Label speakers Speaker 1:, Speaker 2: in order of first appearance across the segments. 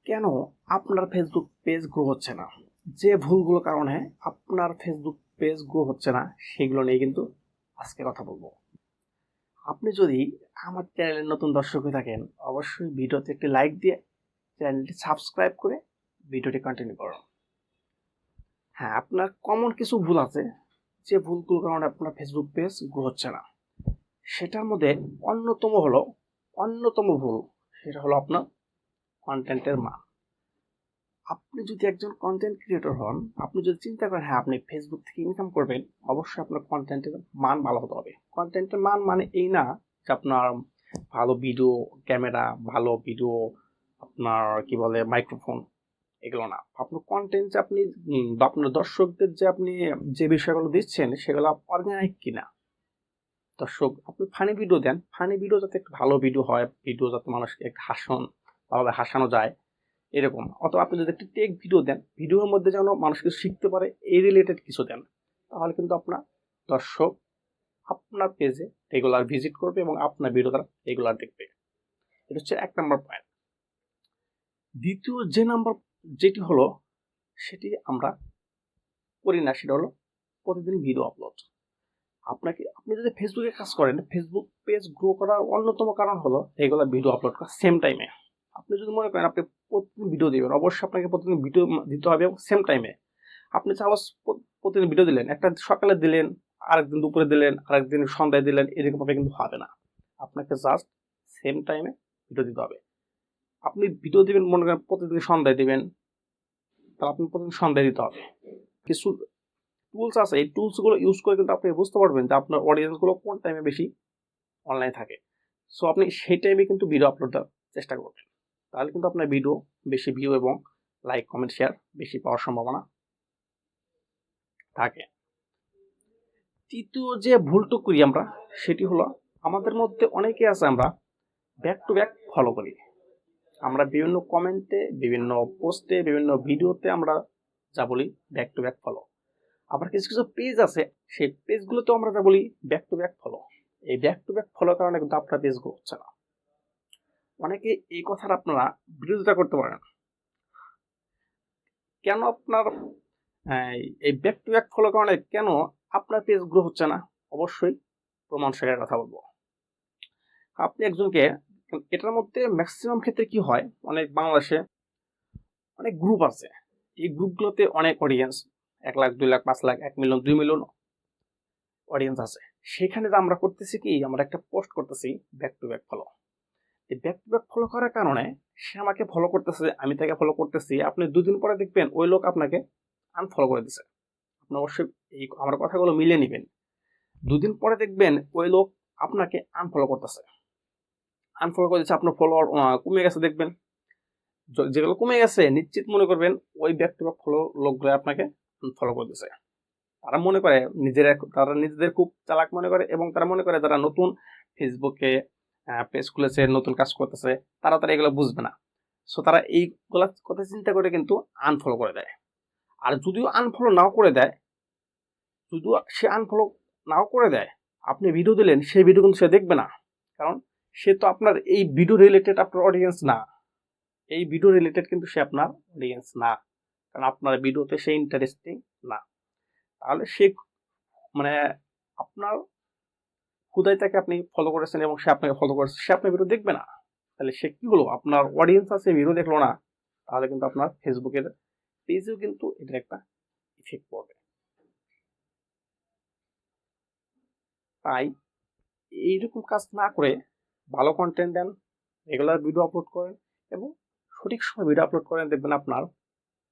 Speaker 1: কেন আপনার Facebook page grow হচ্ছে না? যে ভুলগুলোর কারণে আপনার ফেসবুক পেজ গ্রো হচ্ছে না, সেগুলো নিয়ে কিন্তু আজকে কথা বলবো। আপনি যদি আমার চ্যানেলের নতুন দর্শক হয়ে থাকেন, অবশ্যই ভিডিওতে একটি লাইক দিয়ে চ্যানেলটি সাবস্ক্রাইব করে ভিডিওটি কন্টিনিউ করুন। হ্যাঁ, আপনার কমন কিছু ভুল আছে, যে ভুলগুলোর কারণে আপনার ফেসবুক পেজ গ্রো হচ্ছে না। সেটার মধ্যে অন্যতম ভুল, সেটা হলো আপনার কন্টেন্টের মান। আপনি যদি একজন কন্টেন্ট ক্রিয়েটর হন, আপনি যদি চিন্তা করেন হ্যাঁ আপনি ফেসবুক থেকে ইনকাম করবেন, অবশ্যই আপনার কন্টেন্টের মান ভালো হতে হবে। কন্টেন্টের মান মানে এই না যে আপনার ভালো ভিডিও, ক্যামেরা, ভালো ভিডিও, আপনার কি বলে মাইক্রোফোন, এগুলো না। আপনার কন্টেন্ট যে আপনি বা আপনার দর্শকদের যে আপনি যে বিষয়গুলো দিচ্ছেন সেগুলো অর্গানিক কিনা। দর্শক আপনি ফানি ভিডিও দেন, ফানি ভিডিও যাতে একটু ভালো ভিডিও হয়, ভিডিও যাতে মানুষকে একটু ভালোভাবে হাসানো যায় এরকম। অথবা আপনি যদি একটি টেক ভিডিও দেন, ভিডিওর মধ্যে যেন মানুষ কিছু শিখতে পারে এই রিলেটেড কিছু দেন, তাহলে কিন্তু আপনার দর্শক আপনার পেজে রেগুলার ভিজিট করবে এবং আপনার ভিডিও তারা রেগুলার দেখবে। এটা হচ্ছে 1 নম্বর পয়েন্ট। দ্বিতীয় যে নাম্বার যেটি হলো, সেটি আমরা করি না, সেটা হলো প্রতিদিন ভিডিও আপলোড। আপনি যদি ফেসবুকে কাজ করেন, ফেসবুক পেজ গ্রো করার অন্যতম কারণ হলো রেগুলার ভিডিও আপলোড করা সেম টাইমে। আপনি যদি মনে করেন আপনি প্রতিদিন ভিডিও দিবেন, অবশ্যই আপনাকে প্রতিদিন ভিডিও দিতে হবে এবং সেম টাইমে। আপনি সাপোজ প্রতিদিন ভিডিও দিলেন, একটা সকালে দিলেন, আরেকদিন দুপুরে দিলেন, আরেকদিন সন্ধ্যায় দিলেন, এরকম ভাবে কিন্তু হবে না। আপনাকে জাস্ট সেম টাইমে ভিডিও দিতে হবে। আপনি ভিডিও দিবেন মনে করেন প্রতিদিন সন্ধ্যায় দিবেন, তাহলে আপনি প্রতিদিন সন্ধ্যায় দিতে হবে। কিছু টুলস আছে, এই টুলসগুলো ইউজ করে কিন্তু আপনি বুঝতে পারবেন যে আপনার অডিয়েন্সগুলো কোন টাইমে বেশি অনলাইন থাকে। সো আপনি সেই টাইমে কিন্তু ভিডিও আপলোড দেওয়ার চেষ্টা করবেন, তাহলে কিন্তু আপনার ভিডিও বেশি ভিউ এবং লাইক, কমেন্ট, শেয়ার বেশি পাওয়ার সম্ভাবনা থাকে। তৃতীয় যে ভুলটুক করি আমরা, সেটি হলো আমাদের মধ্যে অনেকে আছে আমরা ব্যাক টু ব্যাক ফলো করি। আমরা বিভিন্ন কমেন্টে, বিভিন্ন পোস্টে, বিভিন্ন ভিডিওতে আমরা যা বলি ব্যাক টু ব্যাক ফলো। আবার কিছু কিছু পেজ আছে, সেই পেজগুলোতেও আমরা যা বলি ব্যাক টু ব্যাক ফলো। এই ব্যাক টু ব্যাক ফলোর কারণে কিন্তু আপনার পেজ গ্রো হচ্ছে না। অনেকে এই কথার আপনারা বিরোধিতা করতে পারেন, কেন আপনার এই ব্যাক টু ব্যাক ফলো কারণে কেন আপনার পেজ গ্রো হচ্ছে না? অবশ্যই প্রমাণ সহকারে কথা বলবো। আপনি একজনকে, এটার মধ্যে ম্যাক্সিমাম ক্ষেত্রে কি হয়, অনেক বাংলাদেশে অনেক গ্রুপ আছে, এই গ্রুপগুলোতে অনেক audience, 1 lakh, 2 lakh, 5 lakh, 1 million, 2 million audience আছে। সেখানে যে আমরা করতেছি কি, আমরা একটা পোস্ট করতেছি ব্যাক টু ব্যাক ফলো। এই ব্যাক টু ব্যাক ফলো করার কারণে সে আমাকে ফলো করতেছে, আমি তাকে ফলো করতেছি। আপনি 2 দিন পরে দেখবেন ওই লোক আপনাকে আনফলো করে দিছে। আপনি অবশ্যই এই আমার কথাগুলো মিলিয়ে নেবেন। 2 দিন পরে দেখবেন ওই লোক আপনাকে আনফলো করতেছে, আনফলো করে দিচ্ছে, আপনার ফলোয়ার কমে গেছে দেখবেন। যেগুলো কমে গেছে নিশ্চিত মনে করবেন ওই ব্যাক টু ব্যাক ফলো লোকগুলো আপনাকে ফলো করে দিচ্ছে। তারা মনে করে তারা নিজেদের খুব চালাক মনে করে, এবং তারা মনে করে যারা নতুন ফেসবুকে পেজ খুলেছে, নতুন কাজ করতেছে, তারা এগুলো বুঝবে না। সো তারা এইগুলা কথা চিন্তা করে কিন্তু আনফলো করে দেয়। আর যদিও আনফলো নাও করে দেয়, যদিও সে আনফলো নাও করে দেয়, আপনি ভিডিও দিলেন, সেই ভিডিও কিন্তু সে দেখবে না। কারণ সে তো আপনার এই ভিডিও রিলেটেড আপনার অডিয়েন্স না। এই ভিডিও রিলেটেড কিন্তু সে আপনার অডিয়েন্স না, কারণ আপনার ভিডিওতে সে ইন্টারেস্টিং না। তাহলে সে মানে আপনার হুদাই তাকে আপনি ফলো করেছেন এবং সে আপনাকে ফলো করেছে, সে আপনার ভিডিও দেখবে না। তাহলে সে কি হলো, আপনার অডিয়েন্স আছে ভিডিও দেখলো না, তাহলে কিন্তু আপনার ফেসবুকের পেজেও কিন্তু এটা একটা ইফেক্ট পড়বে। তাই এইরকম কাজ না করে ভালো কন্টেন্ট দেন, রেগুলার ভিডিও আপলোড করেন এবং সঠিক সময় ভিডিও আপলোড করেন, দেখবেন আপনার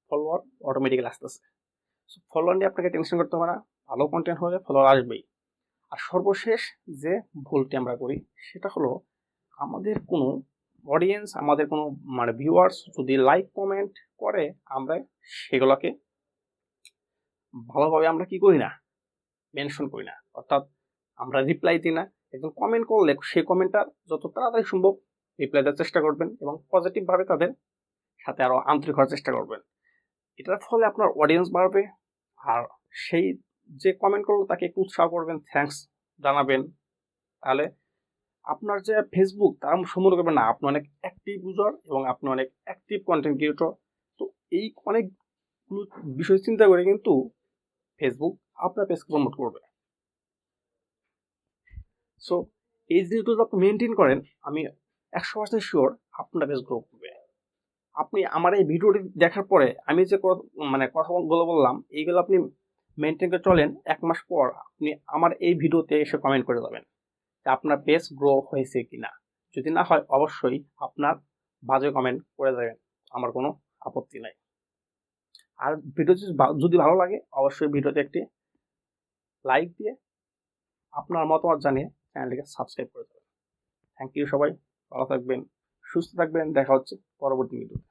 Speaker 1: ফলোয়ার অটোমেটিক্যালি আসতেছে। সো ফলোয়ার নিয়ে আপনাকে টেনশন করতে হবে না, ভালো কন্টেন্ট হলে ফলোয়ার আসবেই। আর সর্বশেষ যে ভুলটি আমরা করি, সেটা হলো আমাদের কোনো অডিয়েন্স, আমাদের কোনো ভিউয়ার্স যদি লাইক কমেন্ট করে, আমরা সেগুলোকে ভালোভাবে আমরা কি করি না, মেনশন করি না। অর্থাৎ আমরা রিপ্লাই দিই না। একজন কমেন্ট করলে সেই কমেন্টটা যত তাড়াতাড়ি সম্ভব রিপ্লাই দেওয়ার চেষ্টা করবেন এবং পজিটিভভাবে তাদের সাথে আরো আন্তরিক হওয়ার চেষ্টা করবেন। এটার ফলে আপনার অডিয়েন্স বাড়বে। আর সেই যে কমেন্ট করলো তাকে একটু উৎসাহ করবেন, থ্যাঙ্কস জানাবেন। তাহলে আপনার যে ফেসবুক তারা সম্পূর্ণ করবে না, আপনি অনেক অ্যাক্টিভ ইউজার এবং আপনি অনেক অ্যাক্টিভ কন্টেন্ট ক্রিয়েটর। তো এই অনেকগুলো বিষয় চিন্তা করে কিন্তু ফেসবুক আপনার পেজকে প্রমোট করবে। সো এই জিনিসগুলো যদি আপনি মেনটেন করেন, আমি 100% শিওর আপনার পেজ গ্রো করবে। আপনি আমার এই ভিডিওটি দেখার পরে আমি যে কথাগুলো বললাম এইগুলো আপনি মেনটেন করে চলেন, 1 মাস পর আপনি আমার এই ভিডিওতে এসে কমেন্ট করে যাবেন যে আপনার পেজ গ্রো হয়েছে কিনা। যদি না হয় অবশ্যই আপনার বাজে কমেন্ট করে যাবেন, আমার কোনো আপত্তি নাই। আর ভিডিও যদি ভালো লাগে অবশ্যই ভিডিওতে একটি লাইক দিয়ে আপনার মতামত জানিয়ে চ্যানেলটিকে সাবস্ক্রাইব করে দেবেন। থ্যাংক ইউ সবাই, ভালো থাকবেন, সুস্থ থাকবেন, দেখা হচ্ছে পরবর্তী ভিডিওতে।